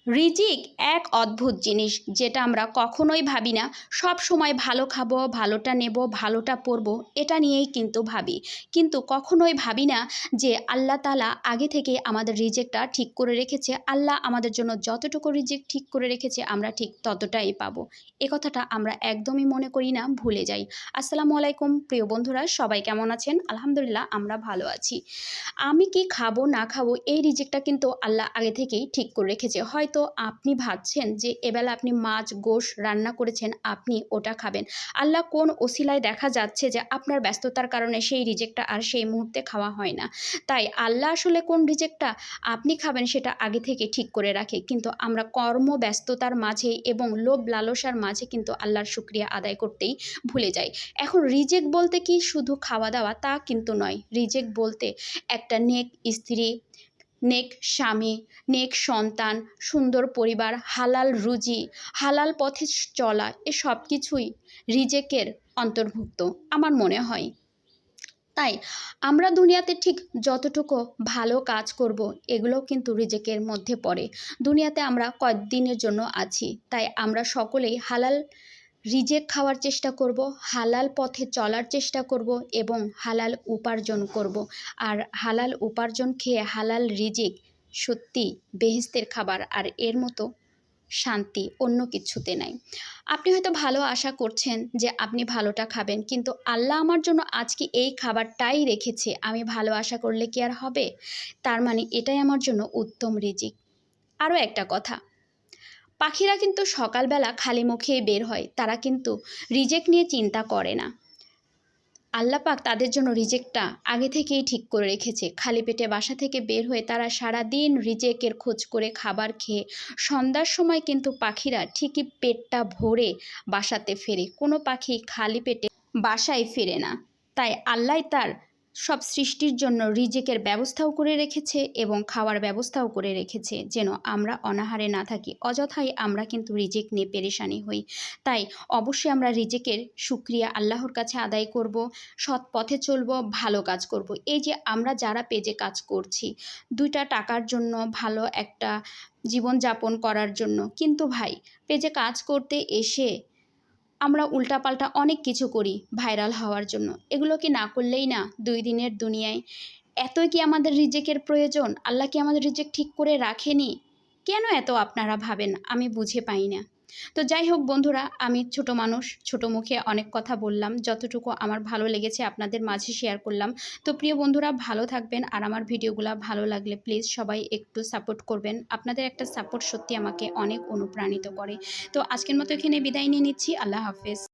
রিজিক এক অদ্ভুত জিনিস, যেটা আমরা কখনোই ভাবি না। সব সময় ভালো খাবো, ভালোটা নেব, ভালোটা পরবো, এটা নিয়েই কিন্তু ভাবি। কিন্তু কখনোই ভাবি না যে আল্লাহ তাআলা আগে থেকে আমাদের রিজিকটা ঠিক করে রেখেছে। আল্লাহ আমাদের জন্য যতটুকু রিজিক ঠিক করে রেখেছে আমরা ঠিক ততটাই পাবো। এ কথাটা আমরা একদমই মনে করি না, ভুলে যাই। আসসালামু আলাইকুম প্রিয় বন্ধুরা, সবাই কেমন আছেন? আলহামদুলিল্লাহ আমরা ভালো আছি। আমি কি খাবো না খাবো এই রিজিকটা কিন্তু আল্লাহ আগে থেকেই ঠিক করে রেখেছে। হয়তো আপনি ভাবছেন যে এবেলা আপনি মাছ গোশ রান্না করেছেন, আপনি ওটা খাবেন। আল্লাহ কোন ওসিলায় দেখা যাচ্ছে যে আপনার ব্যস্ততার কারণে সেই রিজেক্টটা আর সেই মুহূর্তে খাওয়া হয় না। তাই আল্লাহ আসলে কোন রিজেক্টটা আপনি খাবেন সেটা আগে থেকে ঠিক করে রাখে। কিন্তু আমরা কর্মব্যস্ততার মাঝে এবং লোভ লালসার মাঝে কিন্তু আল্লাহর শুকরিয়া আদায় করতেই ভুলে যাই। এখন রিজেক্ট বলতে কি শুধু খাওয়া দাওয়া তা কিন্তু নয়। রিজেক্ট বলতে একটা নেক স্ত্রী, নেক স্বামী, নেক সন্তান, সুন্দর পরিবার, হালাল রুজি, হালাল পথে চলা, এ সব কিছুই রিজেকের অন্তর্ভুক্ত আমার মনে হয়। তাই আমরা দুনিয়াতে ঠিক যতটুকু ভালো কাজ করব এগুলোও কিন্তু রিজেকের মধ্যে পড়ে। দুনিয়াতে আমরা কয়েকদিনের জন্য আছি, তাই আমরা সকলেই হালাল রিজেক খাওয়ার চেষ্টা করব, হালাল পথে চলার চেষ্টা করব এবং হালাল উপার্জন করব। আর হালাল উপার্জন খেয়ে হালাল রিজিক সত্যি বেহেশতের খাবার, আর এর মতো শান্তি অন্য কিছুতে নাই। আপনি হয়তো ভালো আশা করছেন যে আপনি ভালোটা খাবেন, কিন্তু আল্লাহ আমার জন্য আজকে এই খাবারটাই রেখেছে, আমি ভালো আশা করলে কি আর হবে? তার মানে এটাই আমার জন্য উত্তম রিজিক। আরও একটা কথা, পাখিরা কিন্তু সকালবেলা খালি মুখেই বের হয়, তারা কিন্তু রিজেক নিয়ে চিন্তা করে না। আল্লাহ পাক তাদের জন্য রিজেকটা আগে থেকেই ঠিক করে রেখেছে। খালি পেটে বাসা থেকে বের হয়ে তারা সারাদিন রিজেকের খোঁজ করে খাবার খেয়ে সন্ধ্যার সময় কিন্তু পাখিরা ঠিকই পেটটা ভরে বাসাতে ফেরে। কোনো পাখি খালি পেটে বাসায় ফেরে না। তাই আল্লাহ তার সব সৃষ্টির জন্য রিজেকের ব্যবস্থাও করে রেখেছে এবং খাওয়ার ব্যবস্থাও করে রেখেছে, যেন আমরা অনাহারে না থাকি। অযথাই আমরা কিন্তু রিজেক নিয়ে পেরেশানি হই। তাই অবশ্যই আমরা রিজেকের শুকরিয়া আল্লাহর কাছে আদায় করব, সৎ পথে চলব, ভালো কাজ করব। এই যে আমরা যারা পেজে কাজ করছি দুইটা টাকার জন্য, ভালো একটা জীবনযাপন করার জন্য, কিন্তু ভাই পেজে কাজ করতে এসে আমরা উল্টাপাল্টা অনেক কিছু করি ভাইরাল হওয়ার জন্য। এগুলো কি না করলেই না? 2 দিনের দুনিয়ায় এতই কি আমাদের রিজেকের প্রয়োজন? আল্লাহ কি আমাদের রিজেক ঠিক করে রাখেনি? কেন এত আপনারা ভাবেন? আমি বুঝে পাই না। তো যাই হোক বন্ধুরা, আমি ছোট মানুষ, ছোট মুখে অনেক কথা বললাম, যতটুকু আমার ভালো লেগেছে আপনাদের মাঝে শেয়ার করলাম। তো প্রিয় বন্ধুরা ভালো থাকবেন, আর আমার ভিডিওগুলো ভালো লাগলে প্লিজ সবাই একটু সাপোর্ট করবেন। আপনাদের একটা সাপোর্ট সত্যি আমাকে অনেক অনুপ্রাণিত করে। তো আজকের মতো এখানে বিদায় নিয়ে নিচ্ছি। আল্লাহ হাফেজ।